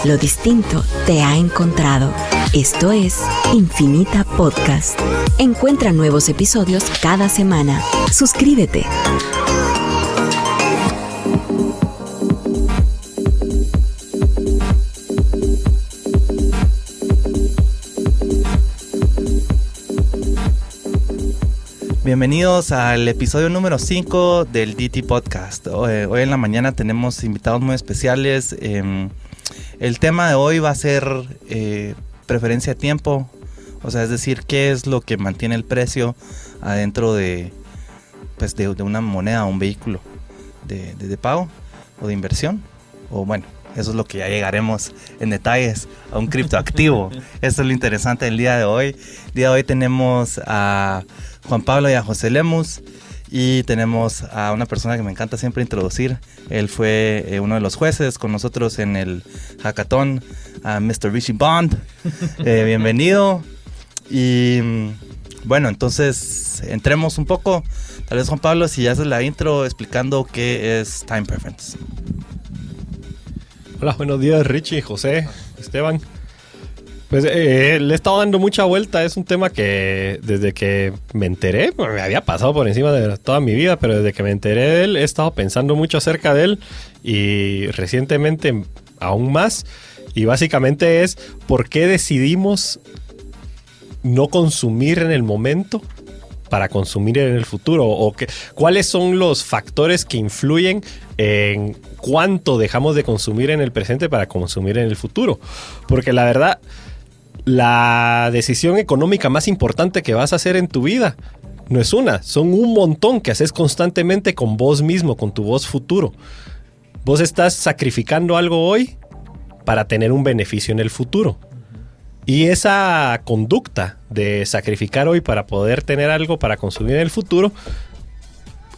Lo distinto te ha encontrado. Esto es Infinita Podcast. Encuentra nuevos episodios cada semana. Suscríbete. Bienvenidos al episodio número 5 del DT Podcast. Hoy en la mañana tenemos invitados muy especiales. El tema de hoy va a ser preferencia de tiempo. O sea, es decir, qué es lo que mantiene el precio adentro de una moneda o un vehículo de pago o de inversión. O bueno, eso es lo que ya llegaremos en detalles a un criptoactivo. Eso es lo interesante del día de hoy. El día de hoy tenemos a Juan Pablo y a José Lemus, y tenemos a una persona que me encanta siempre introducir. Él fue uno de los jueces con nosotros en el hackathon, a Mr. Richie Bond. Bienvenido. Y bueno, entonces entremos un poco. Tal vez Juan Pablo, si ya haces la intro explicando qué es Time Preference. Hola, buenos días Richie, José, Esteban. Pues le he estado dando mucha vuelta. Es un tema que desde que me enteré, me había pasado por encima de toda mi vida, pero desde que me enteré de él he estado pensando mucho acerca de él, y recientemente aún más. Y básicamente es por qué decidimos no consumir en el momento para consumir en el futuro, o cuáles son los factores que influyen en cuánto dejamos de consumir en el presente para consumir en el futuro. Porque la verdad, la decisión económica más importante que vas a hacer en tu vida no es una, son un montón que haces constantemente con vos mismo, con tu vos futuro. Vos estás sacrificando algo hoy para tener un beneficio en el futuro. Y esa conducta de sacrificar hoy para poder tener algo para consumir en el futuro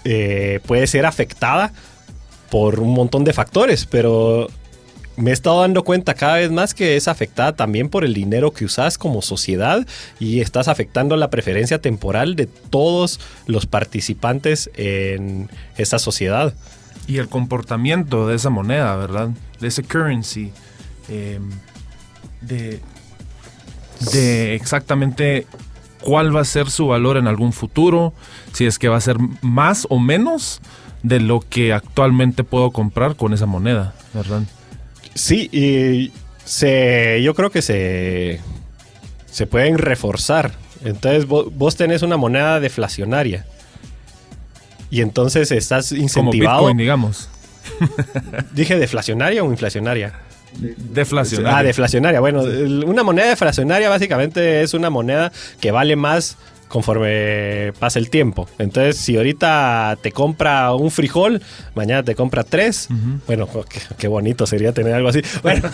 puede ser afectada por un montón de factores, pero me he estado dando cuenta cada vez más que es afectada también por el dinero que usas como sociedad, y estás afectando la preferencia temporal de todos los participantes en esa sociedad. Y el comportamiento de esa moneda, ¿verdad? De ese currency. De exactamente cuál va a ser su valor en algún futuro. Si es que va a ser más o menos de lo que actualmente puedo comprar con esa moneda, ¿verdad? Sí, y yo creo que se pueden reforzar. Entonces vos tenés una moneda deflacionaria y entonces estás incentivado. Como Bitcoin, digamos. ¿Dije deflacionaria o inflacionaria? Deflacionaria. Deflacionaria. Bueno, una moneda deflacionaria básicamente es una moneda que vale más conforme pasa el tiempo. Entonces, si ahorita te compra un frijol, mañana te compra 3. Uh-huh. Bueno, qué bonito sería tener algo así. Bueno,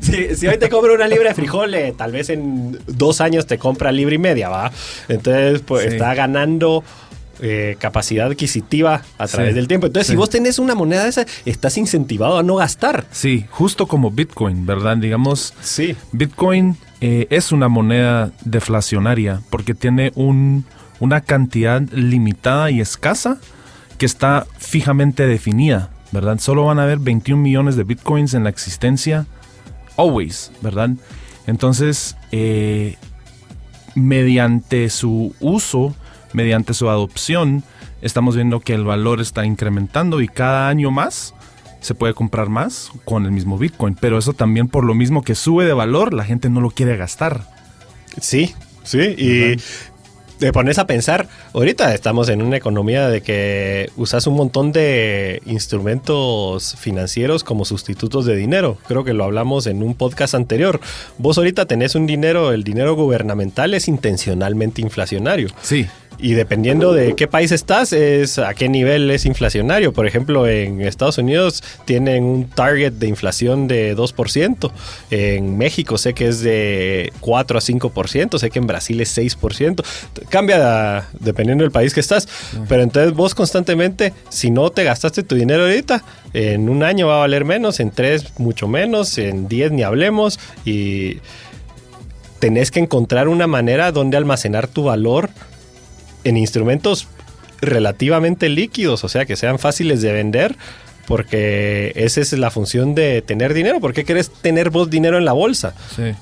si hoy te compra una libra de frijol, tal vez en 2 años te compra libra y media, ¿va? Entonces, pues sí, está ganando capacidad adquisitiva a través del tiempo. Entonces, si vos tenés una moneda de esa, estás incentivado a no gastar. Sí, justo como Bitcoin, ¿verdad? Digamos, sí. Bitcoin es una moneda deflacionaria porque tiene una cantidad limitada y escasa que está fijamente definida, ¿verdad? Solo van a haber 21 millones de Bitcoins en la existencia, always, ¿verdad? Entonces, mediante su uso, mediante su adopción, estamos viendo que el valor está incrementando, y cada año más se puede comprar más con el mismo Bitcoin. Pero eso también, por lo mismo que sube de valor, la gente no lo quiere gastar. Sí, y te pones a pensar, ahorita estamos en una economía de que usas un montón de instrumentos financieros como sustitutos de dinero. Creo que lo hablamos en un podcast anterior. Vos ahorita tenés el dinero gubernamental es intencionalmente inflacionario. Sí. Y dependiendo de qué país estás, es a qué nivel es inflacionario. Por ejemplo, en Estados Unidos tienen un target de inflación de 2%. En México sé que es de 4 a 5%. Sé que en Brasil es 6%. Cambia dependiendo del país que estás. Pero entonces vos constantemente, si no te gastaste tu dinero ahorita, en un año va a valer menos, en 3 mucho menos, en 10 ni hablemos. Y tenés que encontrar una manera donde almacenar tu valor en instrumentos relativamente líquidos, o sea, que sean fáciles de vender, porque esa es la función de tener dinero. ¿Por qué querés tener vos dinero en la bolsa? Sí.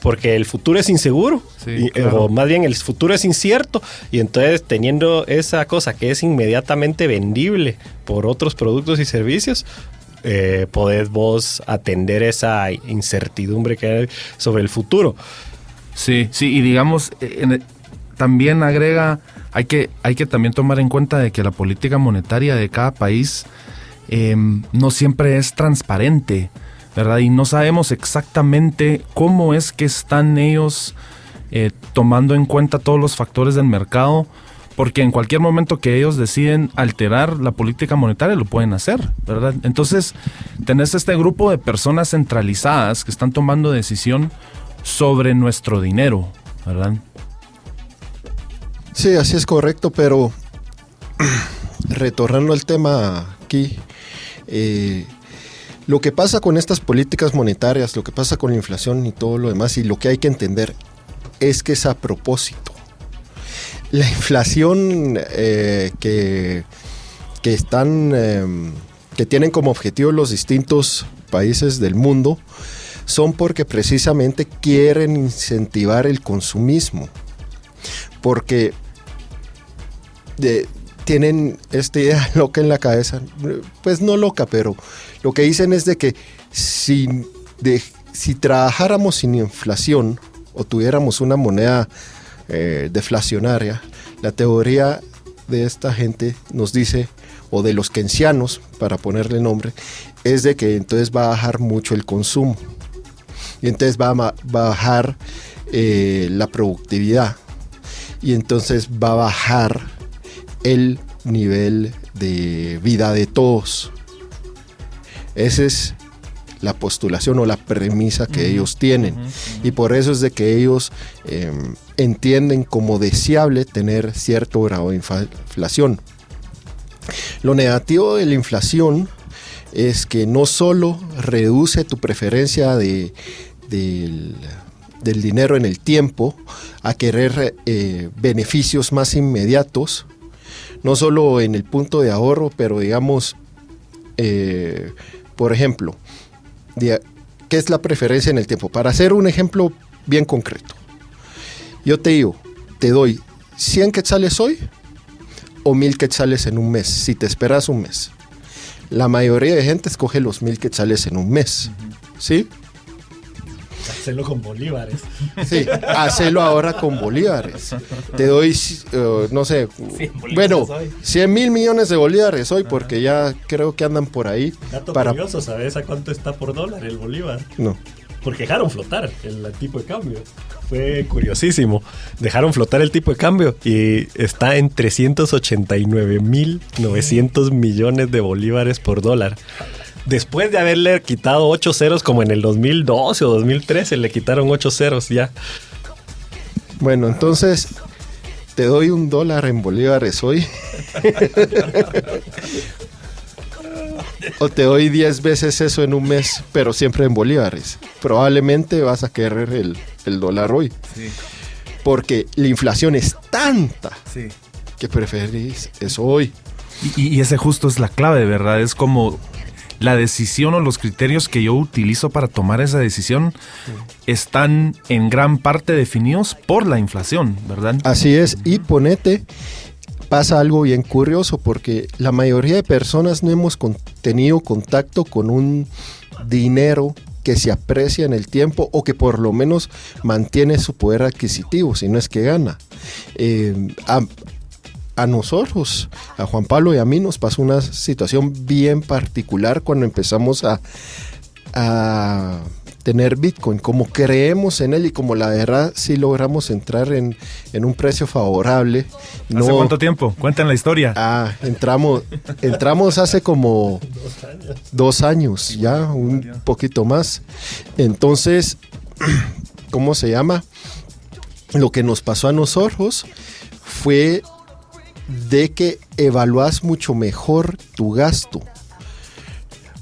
Porque el futuro es inseguro, Sí, claro. o más bien el futuro es incierto, y entonces teniendo esa cosa que es inmediatamente vendible por otros productos y servicios, podés vos atender esa incertidumbre que hay sobre el futuro. Sí, y digamos, también agrega, hay que también tomar en cuenta de que la política monetaria de cada país no siempre es transparente, ¿verdad? Y no sabemos exactamente cómo es que están ellos tomando en cuenta todos los factores del mercado, porque en cualquier momento que ellos deciden alterar la política monetaria lo pueden hacer, ¿verdad? Entonces, tenés este grupo de personas centralizadas que están tomando decisión sobre nuestro dinero, ¿verdad? Sí, así es correcto, pero retornando al tema aquí, lo que pasa con estas políticas monetarias, lo que pasa con la inflación y todo lo demás, y lo que hay que entender es que es a propósito. La inflación que tienen como objetivo los distintos países del mundo son porque precisamente quieren incentivar el consumismo, porque tienen esta idea loca en la cabeza, pues no loca, pero lo que dicen es de que si trabajáramos sin inflación o tuviéramos una moneda deflacionaria, la teoría de esta gente nos dice, o de los keynesianos, para ponerle nombre, es de que entonces va a bajar mucho el consumo y entonces va a bajar la productividad y entonces va a bajar el nivel de vida de todos. Esa es la postulación o la premisa que ellos tienen, y por eso es de que ellos entienden como deseable tener cierto grado de inflación. Lo negativo de la inflación es que no solo reduce tu preferencia del dinero en el tiempo a querer beneficios más inmediatos, no solo en el punto de ahorro, pero digamos, por ejemplo, ¿qué es la preferencia en el tiempo? Para hacer un ejemplo bien concreto, yo te digo, te doy 100 quetzales hoy o 1000 quetzales en un mes, si te esperas un mes. La mayoría de gente escoge los 1000 quetzales en un mes, ¿sí? Hacerlo con bolívares. Sí, hacelo ahora con bolívares. Te doy, no sé, bueno, 100,000 millones de bolívares hoy, porque ya creo que andan por ahí. Dato curioso, ¿sabes a cuánto está por dólar el bolívar? No. Porque dejaron flotar el tipo de cambio. Fue curiosísimo. Dejaron flotar el tipo de cambio y está en 389,900 millones de bolívares por dólar. Después de haberle quitado 8 ceros como en el 2012 o 2013, le quitaron 8 ceros ya. Bueno, entonces te doy $1 en bolívares hoy. O te doy 10 veces eso en un mes, pero siempre en bolívares. Probablemente vas a querer el dólar hoy. Sí. Porque la inflación es tanta Sí. que preferís eso hoy. Y ese justo es la clave, ¿verdad? Es como la decisión o los criterios que yo utilizo para tomar esa decisión están en gran parte definidos por la inflación, ¿verdad? Así es, y pasa algo bien curioso, porque la mayoría de personas no hemos tenido contacto con un dinero que se aprecia en el tiempo o que por lo menos mantiene su poder adquisitivo, si no es que gana. A nosotros, a Juan Pablo y a mí, nos pasó una situación bien particular cuando empezamos a tener Bitcoin. Como creemos en él y como la verdad sí logramos entrar en un precio favorable. ¿Hace cuánto tiempo? Cuenten la historia. Entramos hace como 2 años, ya un poquito más. Entonces, ¿cómo se llama? Lo que nos pasó a nosotros fue de que evaluás mucho mejor tu gasto.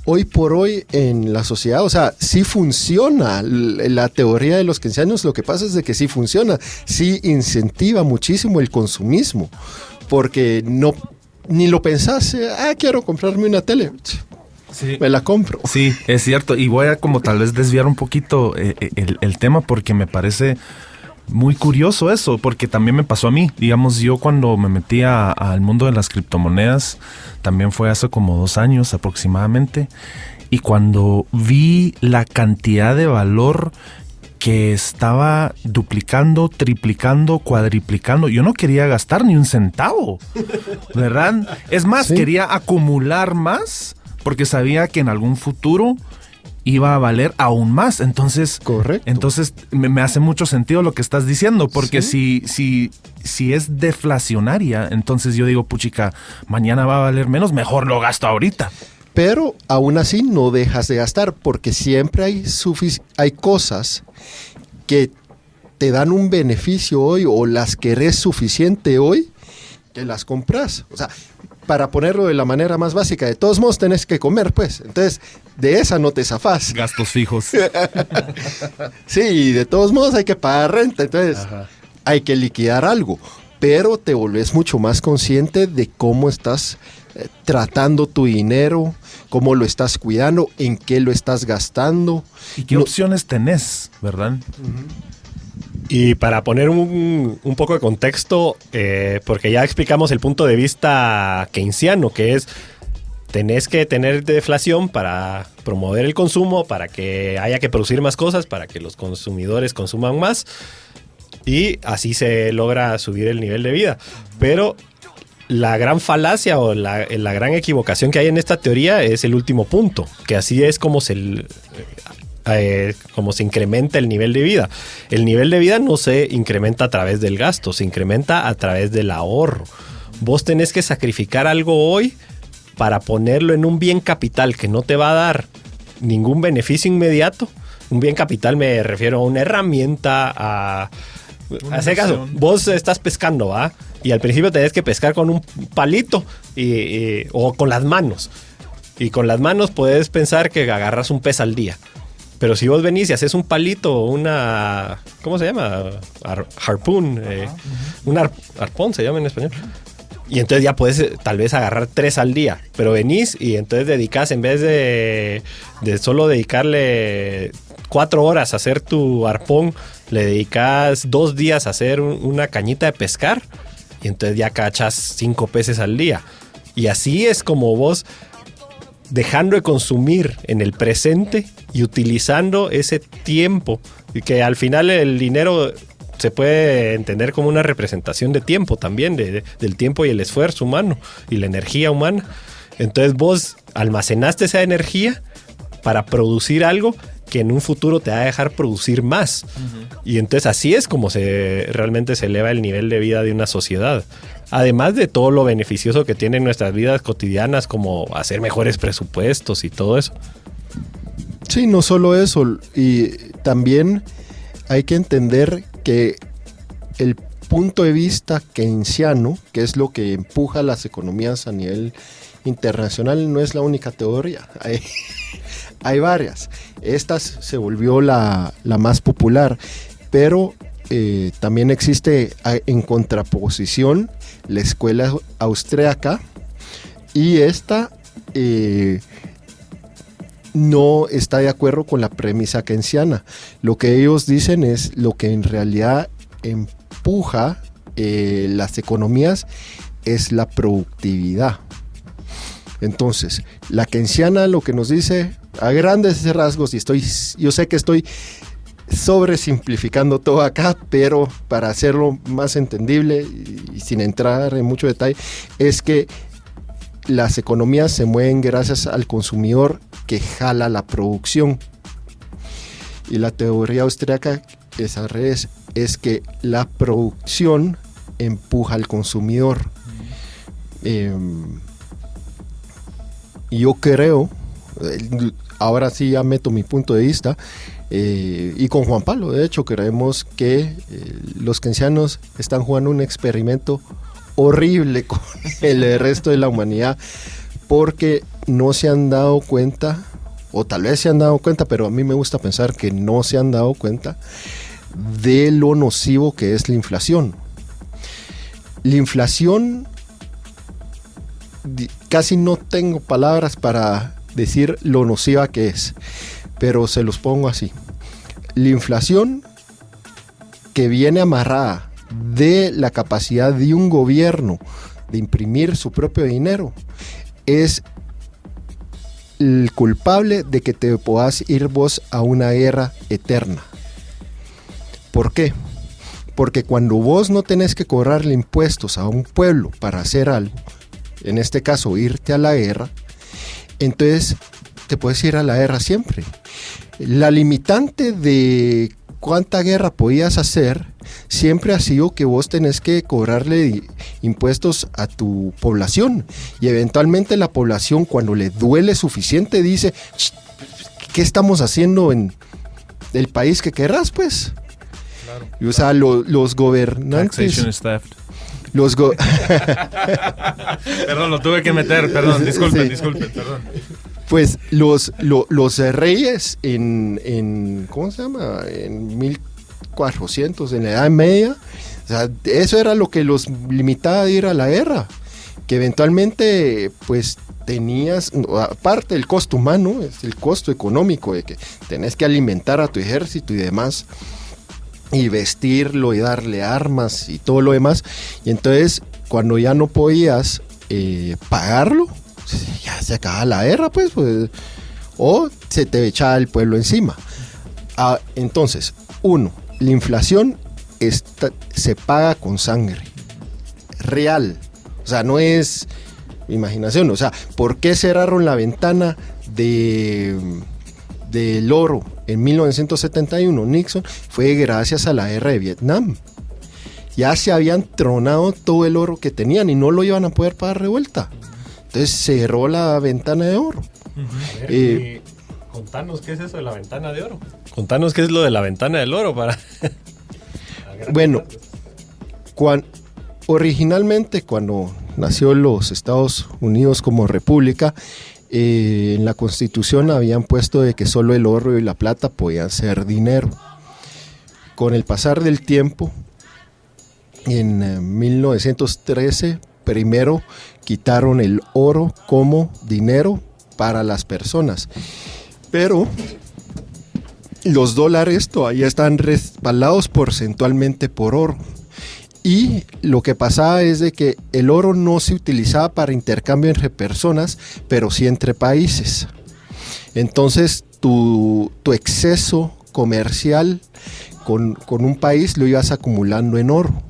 Hoy por hoy en la sociedad, o sea, sí funciona la teoría de los keynesianos. Lo que pasa es de que sí funciona, sí incentiva muchísimo el consumismo, porque ni lo pensás, quiero comprarme una tele. Sí. me la compro. Sí, es cierto. Y voy a como tal vez desviar un poquito el tema porque me parece muy curioso eso, porque también me pasó a mí. Digamos, yo cuando me metí al mundo de las criptomonedas, también fue hace como 2 años aproximadamente, y cuando vi la cantidad de valor que estaba duplicando, triplicando, cuadriplicando, yo no quería gastar ni un centavo, ¿verdad? Es más, Sí. quería acumular más porque sabía que en algún futuro iba a valer aún más. Entonces, Correcto. entonces me hace mucho sentido lo que estás diciendo, porque si es deflacionaria, entonces yo digo, puchica, mañana va a valer menos, mejor lo gasto ahorita. Pero aún así no dejas de gastar porque siempre hay cosas que te dan un beneficio hoy o las querés suficiente hoy que las compras. O sea, para ponerlo de la manera más básica, de todos modos tenés que comer, pues. Entonces, de esa no te zafás. Gastos fijos. Sí, de todos modos hay que pagar renta, entonces hay que liquidar algo. Pero te volvés mucho más consciente de cómo estás tratando tu dinero, cómo lo estás cuidando, en qué lo estás gastando. ¿Y qué opciones tenés, verdad? Y para poner un poco de contexto, porque ya explicamos el punto de vista keynesiano, que es tenés que tener deflación para promover el consumo, para que haya que producir más cosas, para que los consumidores consuman más y así se logra subir el nivel de vida. Pero la gran falacia o la gran equivocación que hay en esta teoría es el último punto, que así es como se incrementa el nivel de vida. El nivel de vida no se incrementa a través del gasto, se incrementa a través del ahorro. Vos tenés que sacrificar algo hoy para ponerlo en un bien capital que no te va a dar ningún beneficio inmediato. Un bien capital me refiero a una herramienta, a hacer caso, vos estás pescando, ¿va? Y al principio tenés que pescar con un palito o con las manos. Y con las manos puedes pensar que agarras un pez al día. Pero si vos venís y haces un palito, una... ¿Cómo se llama? Harpoon. Un arpón se llama en español. Y entonces ya puedes tal vez agarrar 3 al día. Pero venís y entonces dedicás, en vez de solo dedicarle 4 horas a hacer tu arpón, le dedicas 2 días a hacer una cañita de pescar. Y entonces ya cachas 5 peces al día. Y así es como vos, dejando de consumir en el presente y utilizando ese tiempo, y que al final el dinero se puede entender como una representación de tiempo también, del tiempo y el esfuerzo humano y la energía humana. Entonces vos almacenaste esa energía para producir algo que en un futuro te va a dejar producir más. Y entonces así es como realmente se eleva el nivel de vida de una sociedad. Además de todo lo beneficioso que tienen nuestras vidas cotidianas, como hacer mejores presupuestos y todo eso. Sí, no solo eso. Y también hay que entender que el punto de vista keynesiano, que es lo que empuja las economías a nivel internacional, no es la única teoría. Hay varias. Esta se volvió la más popular, pero también existe en contraposición la escuela austriaca, y esta no está de acuerdo con la premisa keynesiana. Lo que ellos dicen es lo que en realidad empuja las economías es la productividad. Entonces, la keynesiana lo que nos dice a grandes rasgos, y yo sé que estoy sobresimplificando todo acá, pero para hacerlo más entendible y sin entrar en mucho detalle, es que las economías se mueven gracias al consumidor que jala la producción. Y la teoría austríaca es al revés, es que la producción empuja al consumidor. Yo creo, ahora sí ya meto mi punto de vista, y con Juan Pablo, de hecho, creemos que los keynesianos están jugando un experimento horrible con el resto de la humanidad, porque no se han dado cuenta, o tal vez se han dado cuenta, pero a mí me gusta pensar que no se han dado cuenta de lo nocivo que es la inflación. La inflación, casi no tengo palabras para decir lo nociva que es, pero se los pongo así. La inflación que viene amarrada de la capacidad de un gobierno de imprimir su propio dinero es el culpable de que te puedas ir vos a una guerra eterna. ¿Por qué? Porque cuando vos no tenés que cobrarle impuestos a un pueblo para hacer algo, en este caso irte a la guerra, entonces te puedes ir a la guerra siempre. La limitante de cuánta guerra podías hacer siempre ha sido que vos tenés que cobrarle impuestos a tu población, y eventualmente la población, cuando le duele suficiente, dice: ¿qué estamos haciendo en el país que querrás, pues? Claro. Y o sea, los gobernantes... Taxation is theft. Perdón, lo tuve que meter, perdón, disculpen, perdón. Pues los reyes en ¿cómo se llama? En 1400, en la Edad Media, o sea, eso era lo que los limitaba de ir a la guerra, que eventualmente pues tenías, aparte del costo humano, es el costo económico de que tenés que alimentar a tu ejército y demás, y vestirlo y darle armas y todo lo demás, y entonces cuando ya no podías pagarlo, ya se acababa la guerra, pues, o se te echaba el pueblo encima. Entonces, la inflación se paga con sangre real, o sea, no es imaginación. O sea, ¿por qué cerraron la ventana del oro en 1971, Nixon? Fue gracias a la guerra de Vietnam. Ya se habían tronado todo el oro que tenían y no lo iban a poder pagar de vuelta. Entonces cerró la ventana de oro. Y contanos qué es eso de la ventana de oro. Contanos qué es lo de la ventana del oro para... Bueno, originalmente cuando nació los Estados Unidos como república, en la Constitución habían puesto de que solo el oro y la plata podían ser dinero. Con el pasar del tiempo, en 1913, primero quitaron el oro como dinero para las personas, pero los dólares todavía están respaldados porcentualmente por oro. Y lo que pasaba es de que el oro no se utilizaba para intercambio entre personas, pero sí entre países. Entonces tu exceso comercial con un país lo ibas acumulando en oro,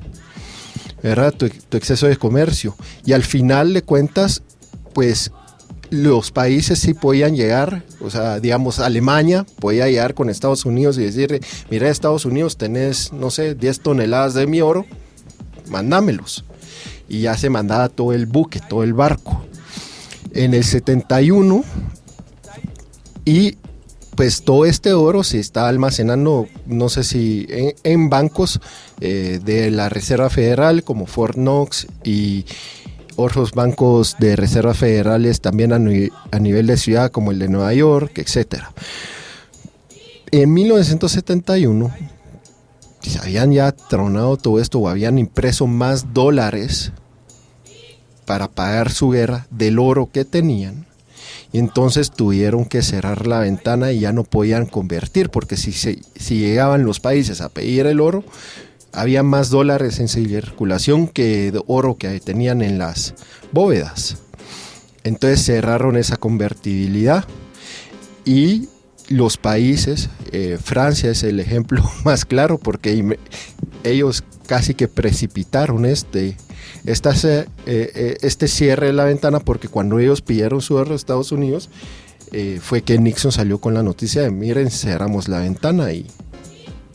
¿verdad? Tu exceso de comercio. Y al final de cuentas, pues los países sí podían llegar, o sea, digamos, Alemania podía llegar con Estados Unidos y decirle: mira, Estados Unidos, tenés, no sé, 10 toneladas de mi oro, mandámelos. Y ya se mandaba todo el buque, todo el barco. En el 71, y pues todo este oro se está almacenando, no sé si en bancos de la Reserva Federal, como Fort Knox, y otros bancos de reservas federales también a nivel de ciudad, como el de Nueva York, etc. En 1971 se habían ya tronado todo esto, o habían impreso más dólares para pagar su guerra del oro que tenían, y entonces tuvieron que cerrar la ventana y ya no podían convertir, porque si llegaban los países a pedir el oro, había más dólares en circulación que de oro que tenían en las bóvedas. Entonces cerraron esa convertibilidad, y los países, Francia es el ejemplo más claro, porque ellos casi que precipitaron este cierre de la ventana, porque cuando ellos pidieron su oro a Estados Unidos, fue que Nixon salió con la noticia de: miren, cerramos la ventana y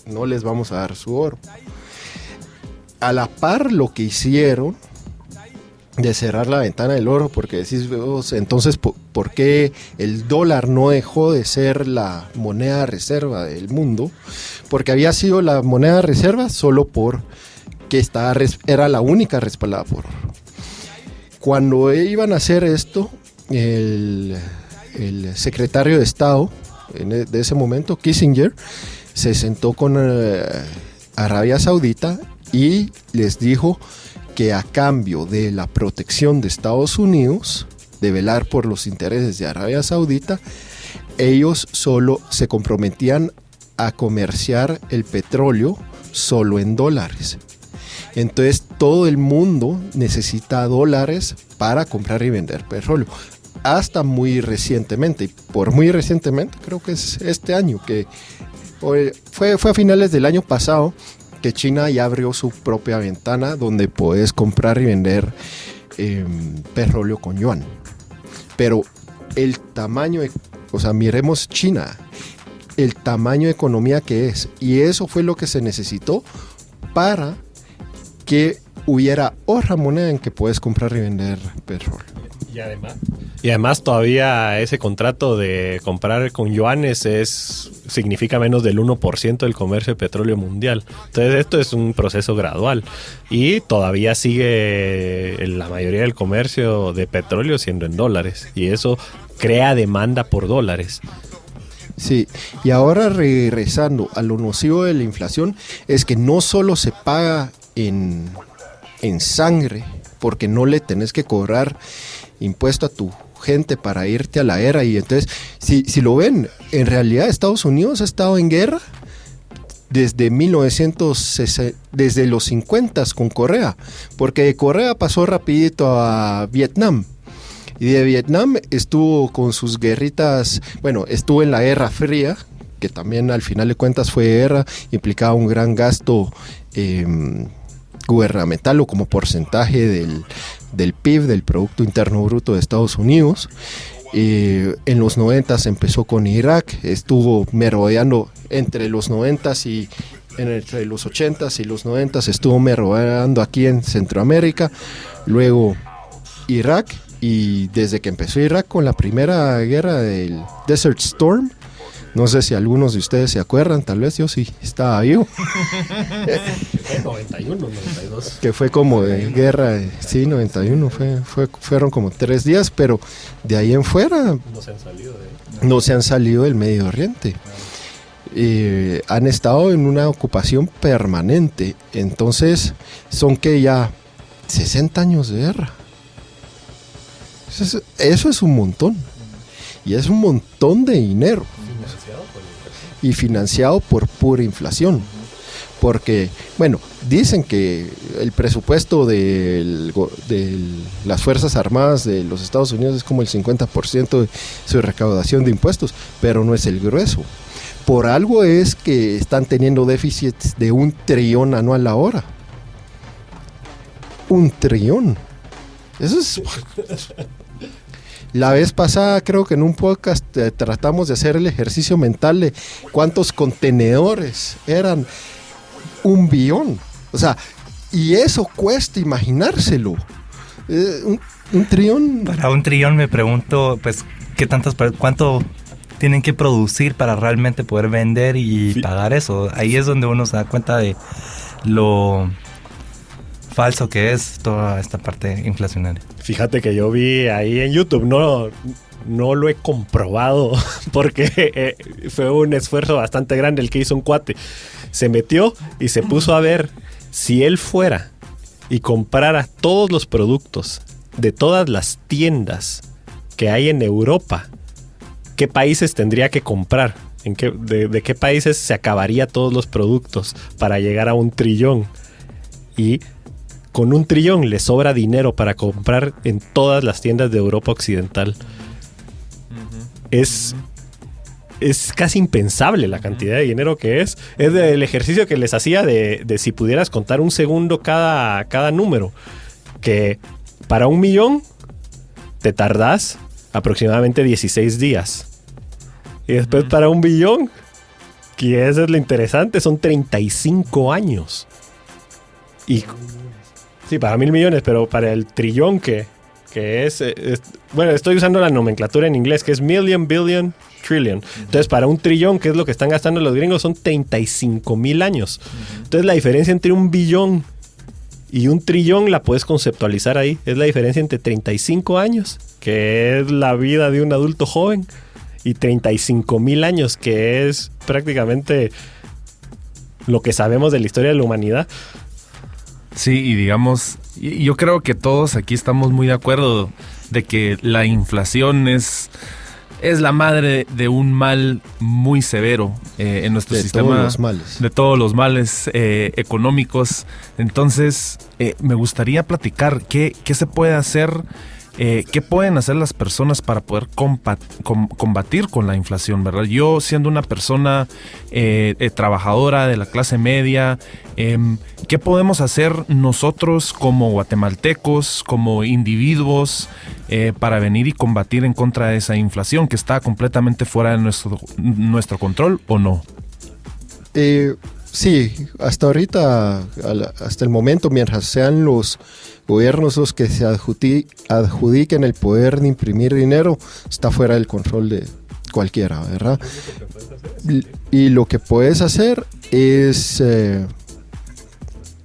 no les vamos a dar su oro. A la par, lo que hicieron de cerrar la ventana del oro, porque decís: entonces, ¿por qué el dólar no dejó de ser la moneda de reserva del mundo? Porque había sido la moneda de reserva solo porque era la única respaldada por oro. Cuando iban a hacer esto, el secretario de Estado de ese momento, Kissinger, se sentó con Arabia Saudita y les dijo que a cambio de la protección de Estados Unidos, de velar por los intereses de Arabia Saudita, ellos solo se comprometían a comerciar el petróleo solo en dólares. Entonces todo el mundo necesita dólares para comprar y vender petróleo. Hasta muy recientemente, y por muy recientemente creo que es este año, que fue a finales del año pasado, que China ya abrió su propia ventana donde puedes comprar y vender petróleo con yuan. Pero el tamaño, o sea, miremos China, el tamaño de economía que es, y eso fue lo que se necesitó para que hubiera otra moneda en que puedes comprar y vender petróleo. Y además todavía ese contrato de comprar con yuanes significa menos del 1% del comercio de petróleo mundial. Entonces esto es un proceso gradual y todavía sigue la mayoría del comercio de petróleo siendo en dólares y eso crea demanda por dólares. Sí, y ahora regresando a lo nocivo de la inflación, es que no solo se paga en sangre, porque no le tenés que cobrar impuesto a tu gente para irte a la guerra. Y entonces, si lo ven, en realidad Estados Unidos ha estado en guerra desde 1960, desde los 50 con Corea, porque de Corea pasó rapidito a Vietnam. Y de Vietnam estuvo con sus guerritas, bueno, estuvo en la Guerra Fría, que también al final de cuentas fue guerra, implicaba un gran gasto gubernamental o como porcentaje del PIB, del Producto Interno Bruto de Estados Unidos. En los 90 empezó con Irak, estuvo merodeando entre los 90 y entre los 80 y los 90 estuvo merodeando aquí en Centroamérica, luego Irak. Y desde que empezó Irak con la primera guerra del Desert Storm, no sé si algunos de ustedes se acuerdan, tal vez yo sí estaba vivo. 91, 92. Que fue como de guerra, sí, 91, fueron como 3 días, pero de ahí en fuera no se han salido del Medio Oriente. Han estado en una ocupación permanente, entonces son que ya 60 años de guerra. Eso es un montón. Y es un montón de dinero. Y financiado por pura inflación. Porque, bueno, dicen que el presupuesto de las Fuerzas Armadas de los Estados Unidos es como el 50% de su recaudación de impuestos, pero no es el grueso. Por algo es que están teniendo déficits de 1 trillón anual ahora. 1 trillón. Eso es... La vez pasada creo que en un podcast tratamos de hacer el ejercicio mental de cuántos contenedores eran 1 billón. O sea, y eso cuesta imaginárselo. Un trillón. Para 1 trillón me pregunto, pues, ¿cuánto tienen que producir para realmente poder vender y pagar eso? Ahí es donde uno se da cuenta de lo falso que es toda esta parte inflacionaria. Fíjate que yo vi ahí en YouTube, no lo he comprobado porque fue un esfuerzo bastante grande el que hizo un cuate. Se metió y se puso a ver si él fuera y comprara todos los productos de todas las tiendas que hay en Europa, ¿qué países tendría que comprar? ¿De qué países se acabaría todos los productos para llegar a 1 trillón? Y con 1 trillón le sobra dinero para comprar en todas las tiendas de Europa Occidental. Es casi impensable la cantidad de dinero que es. Es del ejercicio que les hacía de si pudieras contar 1 segundo cada número. Que para 1 millón te tardás aproximadamente 16 días. Y después para 1 billón, que eso es lo interesante, son 35 años. Y... sí, para 1,000 millones, pero para el trillón que es... bueno, estoy usando la nomenclatura en inglés, que es million, billion, trillion. Entonces, para 1 trillón, que es lo que están gastando los gringos, son 35,000 años. Entonces, la diferencia entre 1 billón y 1 trillón la puedes conceptualizar ahí. Es la diferencia entre 35 años, que es la vida de un adulto joven, y 35,000 años, que es prácticamente lo que sabemos de la historia de la humanidad. Sí, y digamos, yo creo que todos aquí estamos muy de acuerdo de que la inflación es la madre de un mal muy severo en nuestro sistema. De todos los males. De todos los males económicos. Entonces, me gustaría platicar qué se puede hacer. ¿Qué pueden hacer las personas para poder combatir con la inflación, verdad? Yo, siendo una persona trabajadora de la clase media, ¿qué podemos hacer nosotros como guatemaltecos, como individuos, para venir y combatir en contra de esa inflación que está completamente fuera de nuestro control, o no? Sí, hasta ahorita, hasta el momento, mientras sean los gobiernos los que se adjudiquen el poder de imprimir dinero, está fuera del control de cualquiera, ¿verdad? Y lo que puedes hacer es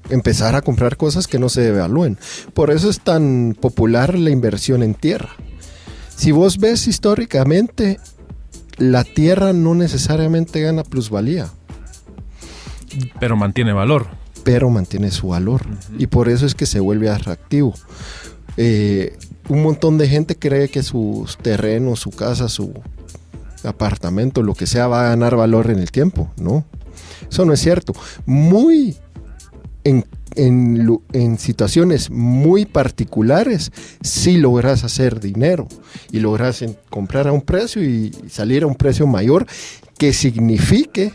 empezar a comprar cosas que no se devalúen. Por eso es tan popular la inversión en tierra. Si vos ves históricamente, la tierra no necesariamente gana plusvalía. Pero mantiene valor. Pero mantiene su valor. Y por eso es que se vuelve atractivo. Un montón de gente cree que sus terrenos, su casa, su apartamento, lo que sea, va a ganar valor en el tiempo. No, eso no es cierto. Muy en situaciones muy particulares, sí logras hacer dinero y logras comprar a un precio y salir a un precio mayor que signifique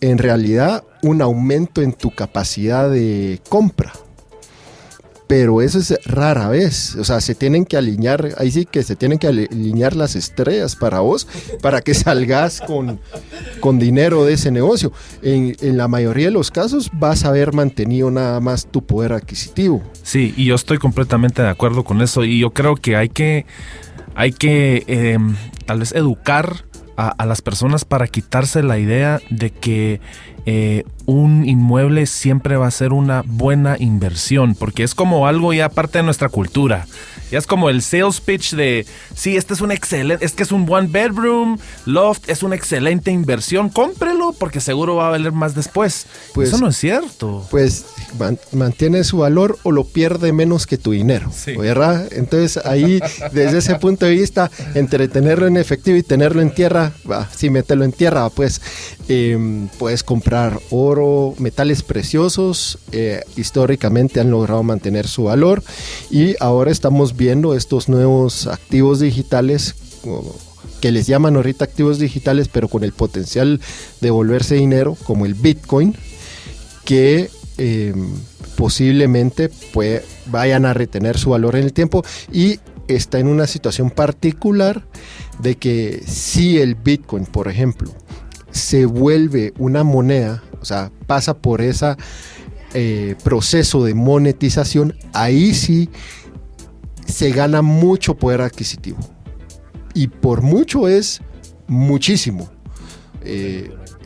en realidad un aumento en tu capacidad de compra. Pero eso es rara vez. O sea, se tienen que alinear, ahí sí que se tienen que alinear las estrellas para vos, para que salgas con dinero de ese negocio. En la mayoría de los casos vas a haber mantenido nada más tu poder adquisitivo. Sí, y yo estoy completamente de acuerdo con eso. Y yo creo que hay que tal vez educar a las personas para quitarse la idea de que un inmueble siempre va a ser una buena inversión, porque es como algo ya parte de nuestra cultura. Ya es como el sales pitch de, sí, este es es un one bedroom loft, es una excelente inversión, cómprelo porque seguro va a valer más después. Pues, eso no es cierto. Pues mantiene su valor o lo pierde menos que tu dinero, sí. ¿Verdad? Entonces ahí, desde ese punto de vista, entre tenerlo en efectivo y tenerlo en tierra, sí, mételo en tierra, pues puedes comprar oro, metales preciosos, históricamente han logrado mantener su valor, y ahora estamos viendo estos nuevos activos digitales que les llaman ahorita activos digitales, pero con el potencial de volverse dinero, como el Bitcoin, que posiblemente vayan a retener su valor en el tiempo, y está en una situación particular de que si el Bitcoin, por ejemplo, se vuelve una moneda, o sea, pasa por ese proceso de monetización, ahí sí se gana mucho poder adquisitivo. Y por mucho es muchísimo.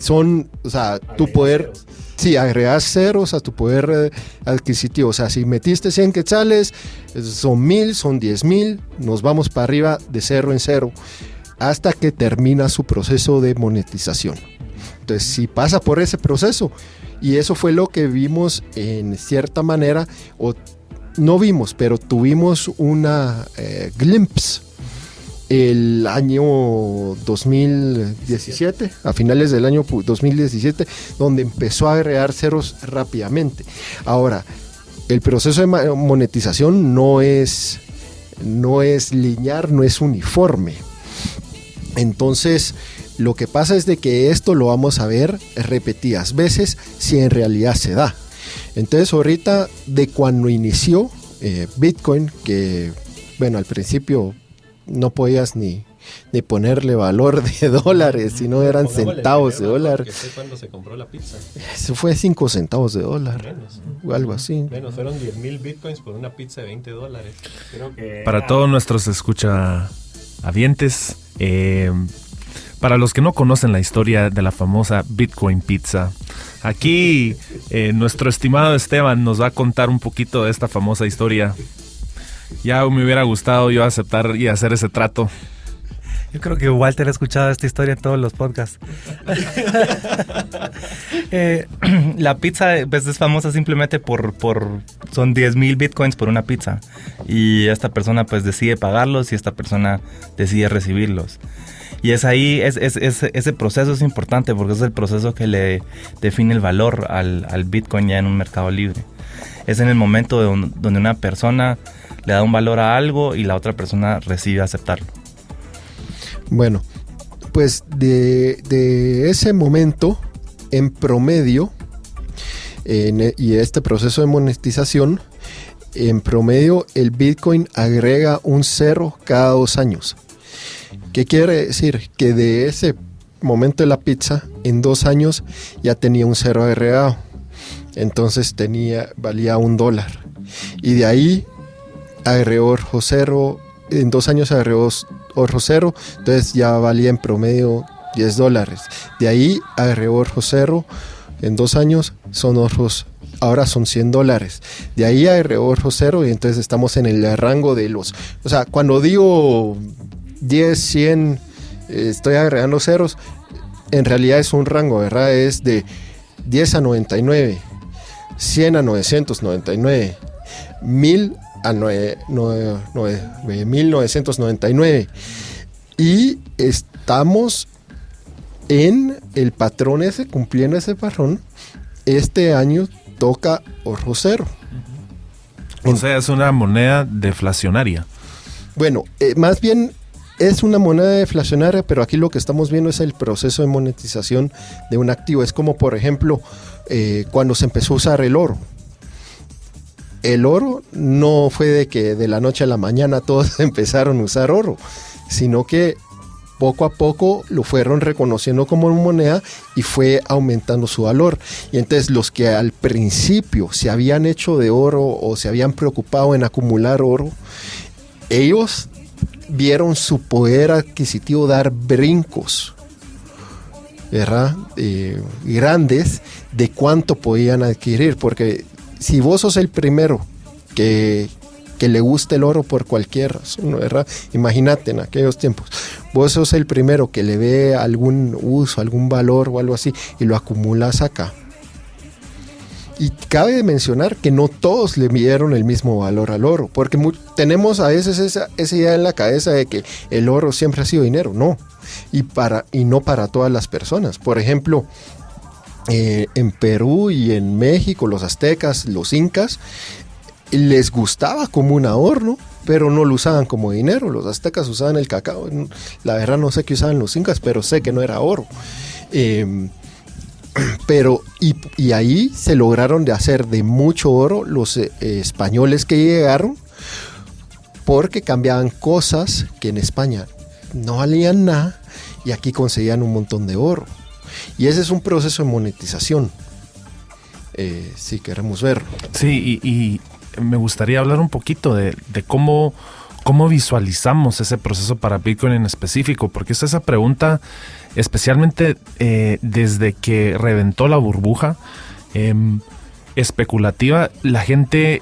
O sea, tu poder... Sí, agregas ceros a tu poder adquisitivo. O sea, si metiste 100 quetzales, son 1000, son 10,000, nos vamos para arriba de cero en cero hasta que termina su proceso de monetización. Entonces, si pasa por ese proceso, y eso fue lo que vimos en cierta manera, o no vimos, pero tuvimos una glimpse el año 2017, a finales del año 2017, donde empezó a agregar ceros rápidamente. Ahora, el proceso de monetización no es lineal, no es uniforme. Entonces, lo que pasa es de que esto lo vamos a ver repetidas veces si en realidad se da. Entonces, ahorita, de cuando inició Bitcoin, que, bueno, al principio no podías ni ponerle valor de dólares, sino eran centavos de dólar. Que fue cuando se compró la pizza. Eso fue 5 centavos de dólar. Menos, o algo así. Menos, fueron 10,000 bitcoins por una pizza de $20. Creo que para todos nuestros escuchavientes, para los que no conocen la historia de la famosa Bitcoin Pizza, aquí nuestro estimado Esteban nos va a contar un poquito de esta famosa historia. Ya me hubiera gustado yo aceptar y hacer ese trato. Yo creo que Walter ha escuchado esta historia en todos los podcasts. La pizza pues, es famosa simplemente por son 10,000 bitcoins por una pizza. Y esta persona pues decide pagarlos y esta persona decide recibirlos. Y es ahí, ese proceso es importante porque es el proceso que le define el valor al bitcoin ya en un mercado libre. Es en el momento donde una persona le da un valor a algo y la otra persona recibe aceptarlo. Bueno, pues de ese momento, en promedio, y este proceso de monetización, en promedio el Bitcoin agrega un 0 cada 2 años. ¿Qué quiere decir? Que de ese momento de la pizza, en 2 años ya tenía un 0 agregado. Entonces valía $1. Y de ahí agregó otro 0, en 2 años agregó otro 0, entonces ya valía en promedio $10. De ahí agregó otro 0, en 2 años ahora son $100. De ahí agregó otro 0 y entonces estamos en el rango de o sea, cuando digo 10, 100, estoy agregando ceros, en realidad es un rango, ¿verdad? Es de 10 a 99, 100 a 999, 1000 a 1999 y estamos en el patrón ese, cumpliendo ese patrón. Este año toca otro 0. O sea, es una moneda deflacionaria. Bueno, más bien es una moneda deflacionaria, pero aquí lo que estamos viendo es el proceso de monetización de un activo. Es como, por ejemplo, cuando se empezó a usar el oro. El oro no fue de que de la noche a la mañana todos empezaron a usar oro, sino que poco a poco lo fueron reconociendo como moneda y fue aumentando su valor. Y entonces los que al principio se habían hecho de oro o se habían preocupado en acumular oro, ellos vieron su poder adquisitivo dar brincos, ¿verdad? Grandes de cuánto podían adquirir, porque si vos sos el primero que le gusta el oro por cualquier razón, ¿verdad? Imagínate en aquellos tiempos, vos sos el primero que le ve algún uso, algún valor o algo así y lo acumulas acá. Y cabe mencionar que no todos le midieron el mismo valor al oro, porque tenemos a veces esa idea en la cabeza de que el oro siempre ha sido dinero. No, y no para todas las personas. Por ejemplo, en Perú y en México, los aztecas, los incas, les gustaba como un ahorro, pero no lo usaban como dinero. Los aztecas usaban el cacao. La verdad no sé qué usaban los incas, pero sé que no era oro. Pero y ahí se lograron de hacer de mucho oro los españoles que llegaron, porque cambiaban cosas que en España no valían nada y aquí conseguían un montón de oro. Y ese es un proceso de monetización, si queremos verlo. Sí, y me gustaría hablar un poquito de cómo visualizamos ese proceso para Bitcoin en específico, porque es esa pregunta, especialmente desde que reventó la burbuja especulativa, la gente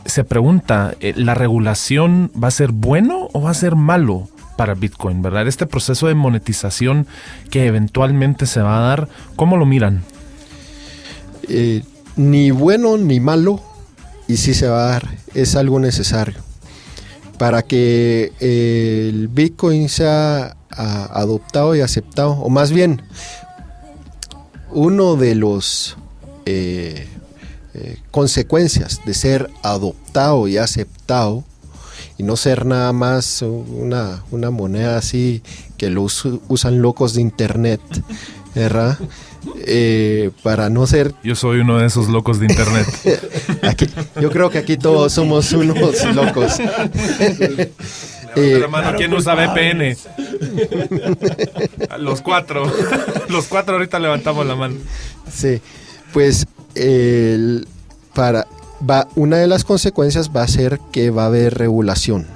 se pregunta, ¿la regulación va a ser bueno o va a ser malo para Bitcoin, verdad? Este proceso de monetización que eventualmente se va a dar, ¿cómo lo miran? Ni bueno ni malo, y sí se va a dar, es algo necesario. Para que el Bitcoin sea adoptado y aceptado, o más bien, uno de los consecuencias de ser adoptado y aceptado, y no ser nada más una moneda así que lo usan locos de internet, ¿verdad? Para no ser... Yo soy uno de esos locos de internet. Yo creo que aquí todos somos unos locos. Hermano, ¿quién usa VPN? Los cuatro ahorita levantamos la mano. Sí, pues una de las consecuencias va a ser que va a haber regulación.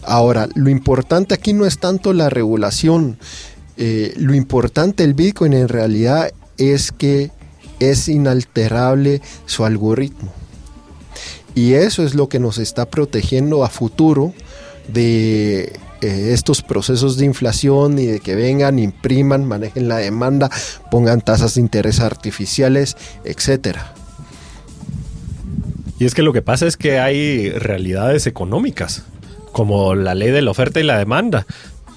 Ahora, lo importante aquí no es tanto la regulación. Lo importante del Bitcoin en realidad es que es inalterable su algoritmo. Y eso es lo que nos está protegiendo a futuro de estos procesos de inflación y de que vengan, impriman, manejen la demanda, pongan tasas de interés artificiales, etcétera. Y es que lo que pasa es que hay realidades económicas, como la ley de la oferta y la demanda.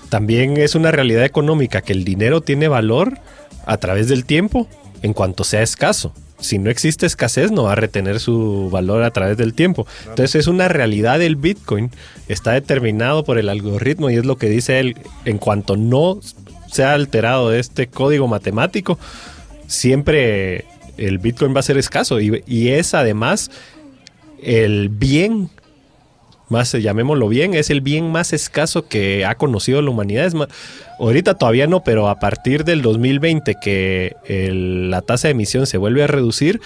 También es una realidad económica que el dinero tiene valor a través del tiempo en cuanto sea escaso. Si no existe escasez, no va a retener su valor a través del tiempo. Entonces es una realidad del Bitcoin. Está determinado por el algoritmo y es lo que dice él. En cuanto no sea alterado este código matemático, siempre el Bitcoin va a ser escaso. Y es además el bien, más llamémoslo bien, es el bien más escaso que ha conocido la humanidad. Es más, ahorita todavía no, pero a partir del 2020 que la tasa de emisión se vuelve a reducir,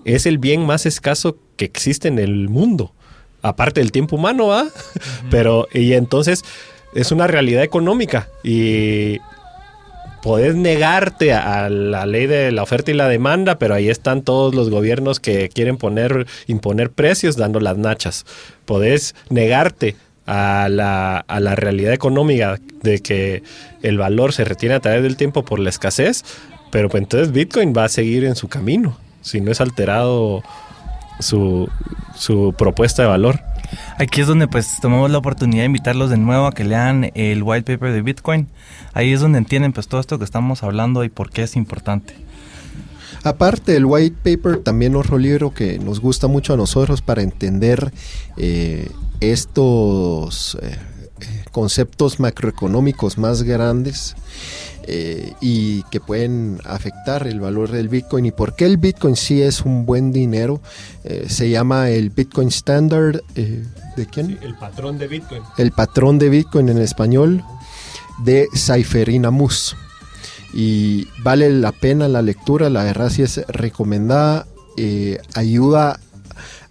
es el bien más escaso que existe en el mundo. Aparte del tiempo humano, ¿va? Pero, y entonces es una realidad económica y podés negarte a la ley de la oferta y la demanda, pero ahí están todos los gobiernos que quieren imponer precios dando las nachas. Podés negarte a la realidad económica de que el valor se retiene a través del tiempo por la escasez, pero pues entonces Bitcoin va a seguir en su camino si no es alterado su propuesta de valor. Aquí es donde pues tomamos la oportunidad de invitarlos de nuevo a que lean el white paper de Bitcoin. Ahí es donde entienden pues todo esto que estamos hablando y por qué es importante. Aparte del white paper, también otro libro que nos gusta mucho a nosotros para entender estos conceptos macroeconómicos más grandes y que pueden afectar el valor del Bitcoin y por qué el Bitcoin sí es un buen dinero. Se llama el Bitcoin Standard. ¿De quién? Sí, el patrón de Bitcoin. El patrón de Bitcoin en español, de Saifuddin Ammous. Y vale la pena la lectura, la verdad sí es recomendada, ayuda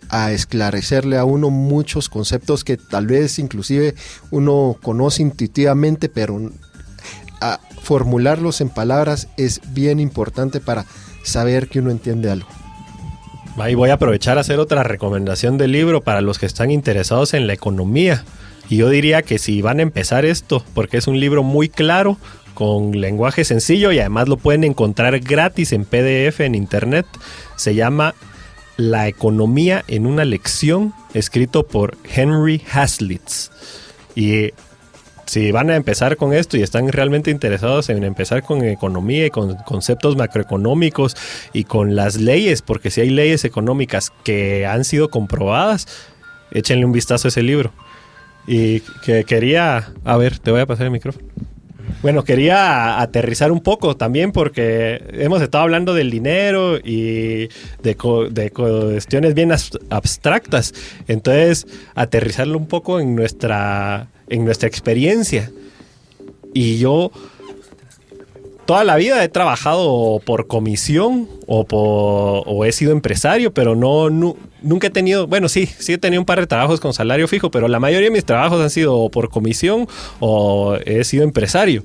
a esclarecerle a uno muchos conceptos que tal vez inclusive uno conoce intuitivamente, pero a formularlos en palabras es bien importante para saber que uno entiende algo. Ahí voy a aprovechar a hacer otra recomendación del libro para los que están interesados en la economía. Y yo diría que si van a empezar esto, porque es un libro muy claro, con lenguaje sencillo y además lo pueden encontrar gratis en PDF en internet. Se llama La economía en una lección, escrito por Henry Hazlitt. Y si van a empezar con esto y están realmente interesados en empezar con economía y con conceptos macroeconómicos y con las leyes, porque si hay leyes económicas que han sido comprobadas, échenle un vistazo a ese libro. Y que quería... A ver, te voy a pasar el micrófono. Bueno, quería aterrizar un poco también porque hemos estado hablando del dinero y de cuestiones bien abstractas. Entonces, aterrizarlo un poco en nuestra experiencia. Y yo toda la vida he trabajado por comisión o he sido empresario, pero nunca he tenido, bueno, sí he tenido un par de trabajos con salario fijo, pero la mayoría de mis trabajos han sido o por comisión o he sido empresario.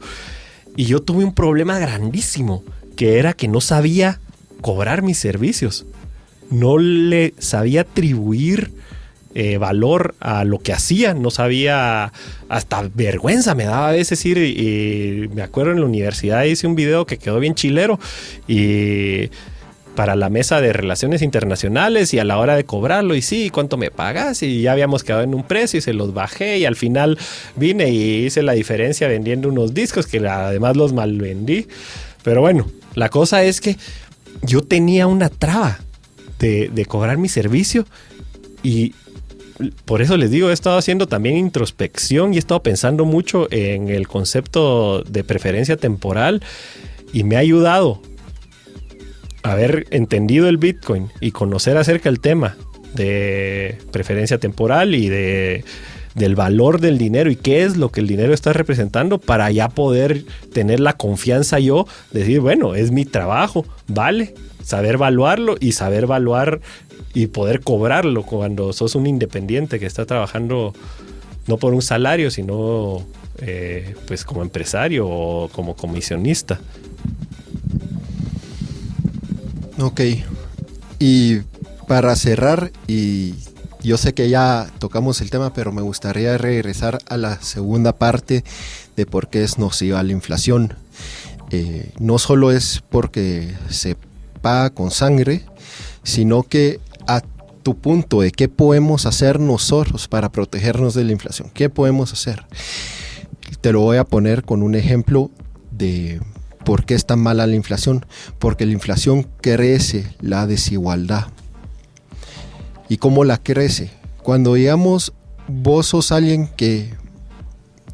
Y yo tuve un problema grandísimo, que era que no sabía cobrar mis servicios. No le sabía atribuir valor a lo que hacía, no sabía, hasta vergüenza me daba a veces ir y me acuerdo en la universidad hice un video que quedó bien chilero y para la mesa de relaciones internacionales y a la hora de cobrarlo y sí, ¿cuánto me pagas? Y ya habíamos quedado en un precio y se los bajé y al final vine y hice la diferencia vendiendo unos discos que además los mal vendí, pero bueno, la cosa es que yo tenía una traba de cobrar mi servicio y por eso les digo, he estado haciendo también introspección y he estado pensando mucho en el concepto de preferencia temporal y me ha ayudado haber entendido el Bitcoin y conocer acerca del tema de preferencia temporal y del valor del dinero y qué es lo que el dinero está representando para ya poder tener la confianza yo, decir, bueno, es mi trabajo, vale, saber evaluarlo y saber evaluar y poder cobrarlo cuando sos un independiente que está trabajando no por un salario, sino pues como empresario o como comisionista. Ok. Y para cerrar y yo sé que ya tocamos el tema, pero me gustaría regresar a la segunda parte de por qué es nociva la inflación. No solo es porque se paga con sangre, sino que a tu punto de qué podemos hacer nosotros para protegernos de la inflación. ¿Qué podemos hacer? Te lo voy a poner con un ejemplo de por qué es tan mala la inflación. Porque la inflación crece la desigualdad. ¿Y cómo la crece? Cuando digamos vos sos alguien que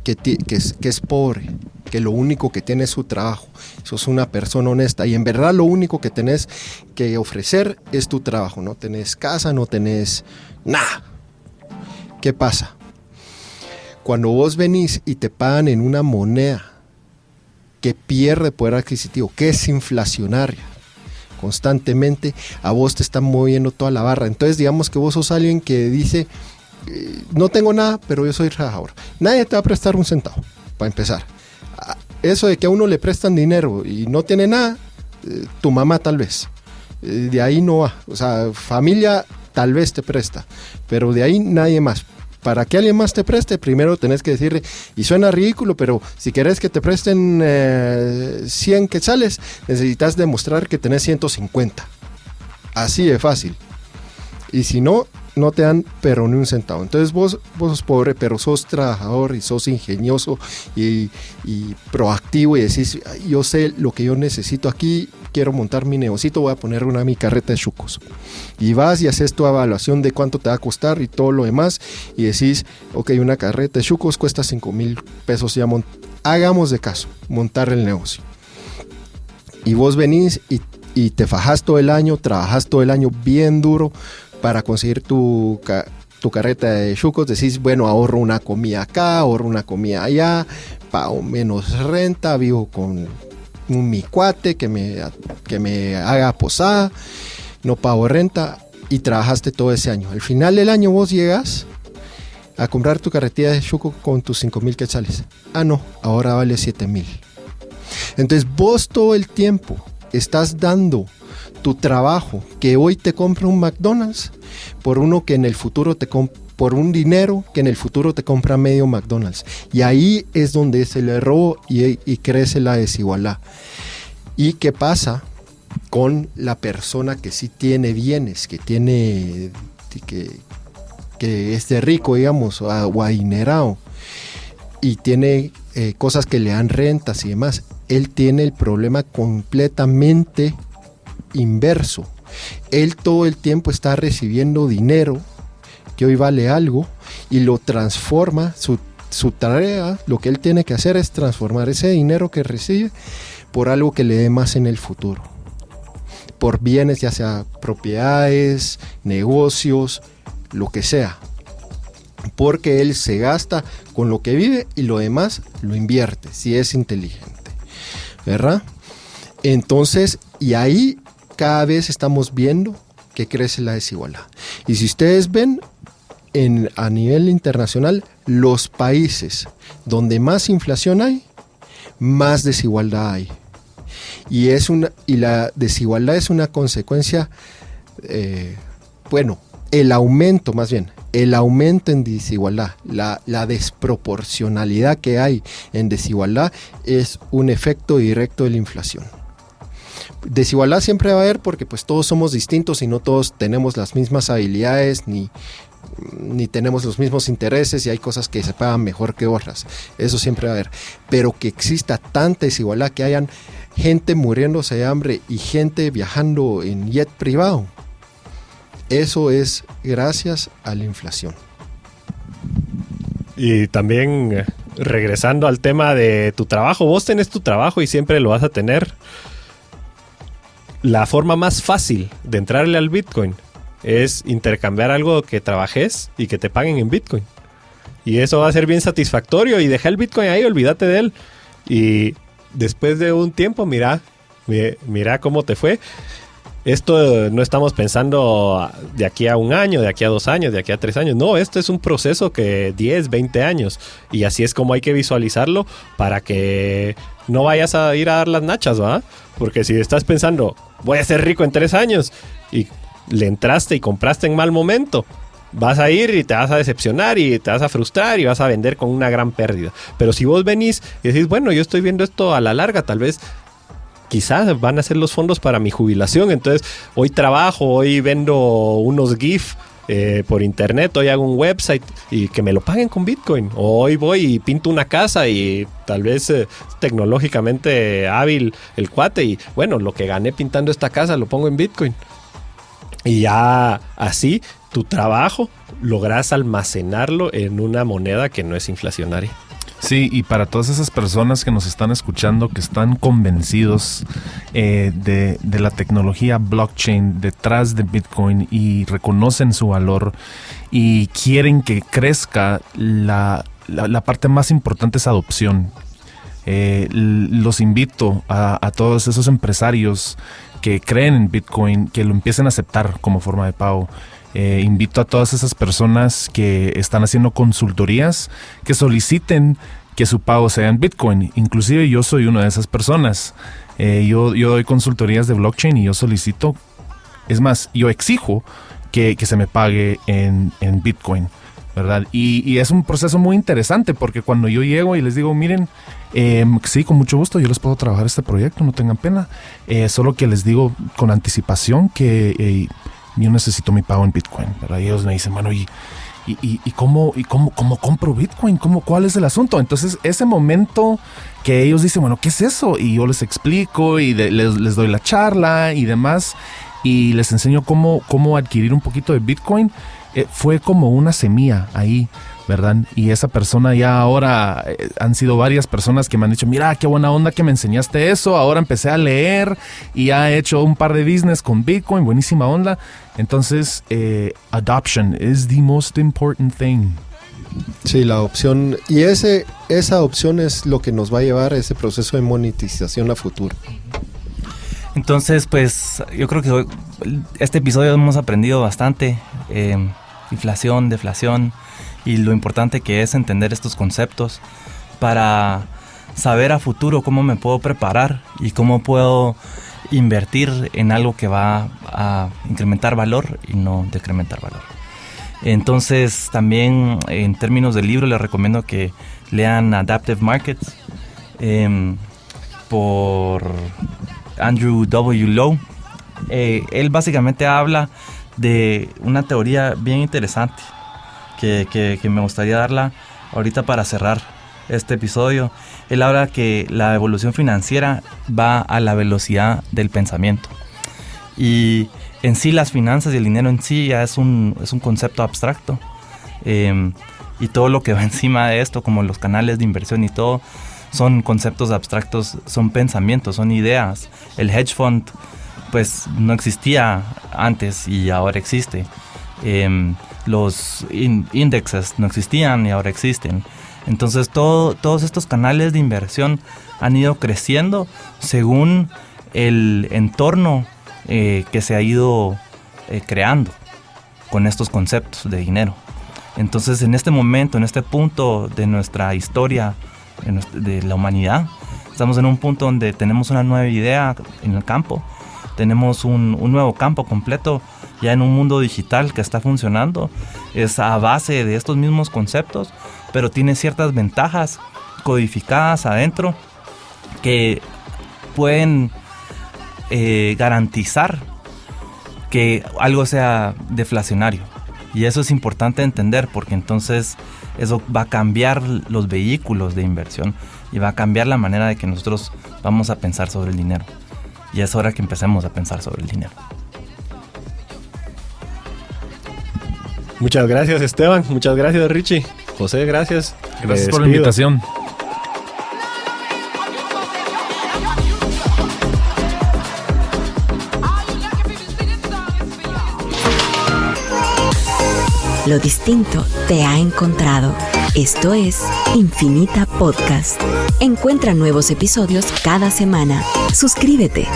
es pobre, que lo único que tiene es su trabajo, sos una persona honesta y en verdad lo único que tenés que ofrecer es tu trabajo, no tenés casa, no tenés nada. ¿Qué pasa? Cuando vos venís y te pagan en una moneda que pierde poder adquisitivo, que es inflacionaria, constantemente, a vos te están moviendo toda la barra. Entonces digamos que vos sos alguien que dice, no tengo nada, pero yo soy trabajador. Nadie te va a prestar un centavo, para empezar. Eso de que a uno le prestan dinero y no tiene nada, tu mamá tal vez. De ahí no va. O sea, familia tal vez te presta, pero de ahí nadie más. Para que alguien más te preste, primero tenés que decirle, y suena ridículo, pero si querés que te presten 100 quetzales, necesitas demostrar que tenés 150. Así de fácil. Y si no, no te dan pero ni un centavo. Entonces vos sos pobre, pero sos trabajador y sos ingenioso y proactivo y decís, yo sé lo que yo necesito aquí, quiero montar mi negocito, voy a poner mi carreta de chucos. Y vas y haces tu evaluación de cuánto te va a costar y todo lo demás y decís, ok, una carreta de chucos cuesta 5,000 pesos, ya hagamos de caso, montar el negocio. Y vos venís y te fajás todo el año, trabajás todo el año bien duro para conseguir tu carreta de chucos. Decís, bueno, ahorro una comida acá, ahorro una comida allá, pago menos renta, vivo con mi cuate que me haga posada, no pago renta y trabajaste todo ese año. Al final del año vos llegas a comprar tu carretilla de chuco con tus 5,000 quetzales. Ah, no, ahora vale 7,000. Entonces vos todo el tiempo estás dando tu trabajo, que hoy te compra un McDonald's, por uno que en el futuro por un dinero que en el futuro te compra medio McDonald's. Y ahí es donde se le roba y crece la desigualdad. ¿Y qué pasa con la persona que sí tiene bienes, que es de rico, digamos, o adinerado, y tiene cosas que le dan rentas y demás? Él tiene el problema completamente inverso. Él todo el tiempo está recibiendo dinero que hoy vale algo y lo transforma. Su tarea, lo que él tiene que hacer es transformar ese dinero que recibe por algo que le dé más en el futuro, por bienes, ya sea propiedades, negocios, lo que sea, porque él se gasta con lo que vive y lo demás lo invierte, si es inteligente, ¿verdad? Entonces, y ahí cada vez estamos viendo que crece la desigualdad. Y si ustedes ven a nivel internacional, los países donde más inflación hay, más desigualdad hay. Y la desigualdad es una consecuencia, el aumento en desigualdad, la desproporcionalidad que hay en desigualdad es un efecto directo de la inflación. Desigualdad siempre va a haber porque pues todos somos distintos y no todos tenemos las mismas habilidades ni tenemos los mismos intereses y hay cosas que se pagan mejor que otras. Eso siempre va a haber. Pero que exista tanta desigualdad, que hayan gente muriéndose de hambre y gente viajando en jet privado, eso es gracias a la inflación. Y también regresando al tema de tu trabajo, vos tenés tu trabajo y siempre lo vas a tener. La forma más fácil de entrarle al Bitcoin es intercambiar algo que trabajes y que te paguen en Bitcoin. Y eso va a ser bien satisfactorio y deja el Bitcoin ahí, olvídate de él. Y después de un tiempo, mira cómo te fue. Esto no estamos pensando de aquí a 1 año, de aquí a 2 años, de aquí a 3 años. No, esto es un proceso que 10, 20 años. Y así es como hay que visualizarlo para que no vayas a ir a dar las nachas, ¿va? Porque si estás pensando, voy a ser rico en 3 años y le entraste y compraste en mal momento, vas a ir y te vas a decepcionar y te vas a frustrar y vas a vender con una gran pérdida. Pero si vos venís y decís, bueno, yo estoy viendo esto a la larga, tal vez quizás van a ser los fondos para mi jubilación. Entonces, hoy trabajo, hoy vendo unos GIF por internet, hoy hago un website y que me lo paguen con Bitcoin. O hoy voy y pinto una casa y tal vez tecnológicamente hábil el cuate y bueno, lo que gané pintando esta casa lo pongo en Bitcoin. Y ya así tu trabajo logras almacenarlo en una moneda que no es inflacionaria. Sí, y para todas esas personas que nos están escuchando, que están convencidos de la tecnología blockchain detrás de Bitcoin y reconocen su valor y quieren que crezca, la parte más importante es adopción. Los invito a todos esos empresarios que creen en Bitcoin, que lo empiecen a aceptar como forma de pago. Invito a todas esas personas que están haciendo consultorías que soliciten que su pago sea en Bitcoin. Inclusive yo soy una de esas personas. Yo doy consultorías de blockchain y yo solicito, es más, yo exijo que se me pague en Bitcoin, ¿verdad? Y es un proceso muy interesante porque cuando yo llego y les digo, miren, sí, con mucho gusto yo les puedo trabajar este proyecto, no tengan pena, solo que les digo con anticipación que yo necesito mi pago en Bitcoin, ¿verdad? Y ellos me dicen, bueno, ¿y cómo compro Bitcoin? ¿Cuál es el asunto? Entonces, ese momento que ellos dicen, bueno, ¿qué es eso? Y yo les explico y les doy la charla y demás, y les enseño cómo adquirir un poquito de Bitcoin. Fue como una semilla ahí, ¿verdad? Y esa persona ya ahora, han sido varias personas que me han dicho, mira, qué buena onda que me enseñaste eso, ahora empecé a leer y ya he hecho un par de business con Bitcoin, buenísima onda. Entonces, adoption is the most important thing. Sí, la opción, y esa opción es lo que nos va a llevar a ese proceso de monetización a futuro. Entonces, pues, yo creo que este episodio hemos aprendido bastante, inflación, deflación, y lo importante que es entender estos conceptos para saber a futuro cómo me puedo preparar y cómo puedo invertir en algo que va a incrementar valor y no decrementar valor. Entonces, también en términos del libro les recomiendo que lean Adaptive Markets por Andrew W. Lowe. Él básicamente habla de una teoría bien interesante que me gustaría darla ahorita para cerrar este episodio. Él habla que la evolución financiera va a la velocidad del pensamiento. Y en sí las finanzas y el dinero en sí ya es un concepto abstracto. Y todo lo que va encima de esto, como los canales de inversión y todo, son conceptos abstractos, son pensamientos, son ideas. El hedge fund pues no existía antes y ahora existe. Los índices no existían y ahora existen. Entonces todos estos canales de inversión han ido creciendo según el entorno que se ha ido creando con estos conceptos de dinero. Entonces en este momento, en este punto de nuestra historia, de la humanidad, estamos en un punto donde tenemos una nueva idea en el campo. Tenemos un nuevo campo completo ya en un mundo digital que está funcionando. Es a base de estos mismos conceptos, pero tiene ciertas ventajas codificadas adentro que pueden garantizar que algo sea deflacionario. Y eso es importante entender porque entonces eso va a cambiar los vehículos de inversión y va a cambiar la manera de que nosotros vamos a pensar sobre el dinero. Y es hora que empecemos a pensar sobre el dinero. Muchas gracias, Esteban. Muchas gracias, Richie. José, gracias. Gracias por la invitación. Lo distinto te ha encontrado. Esto es Infinita Podcast. Encuentra nuevos episodios cada semana. Suscríbete.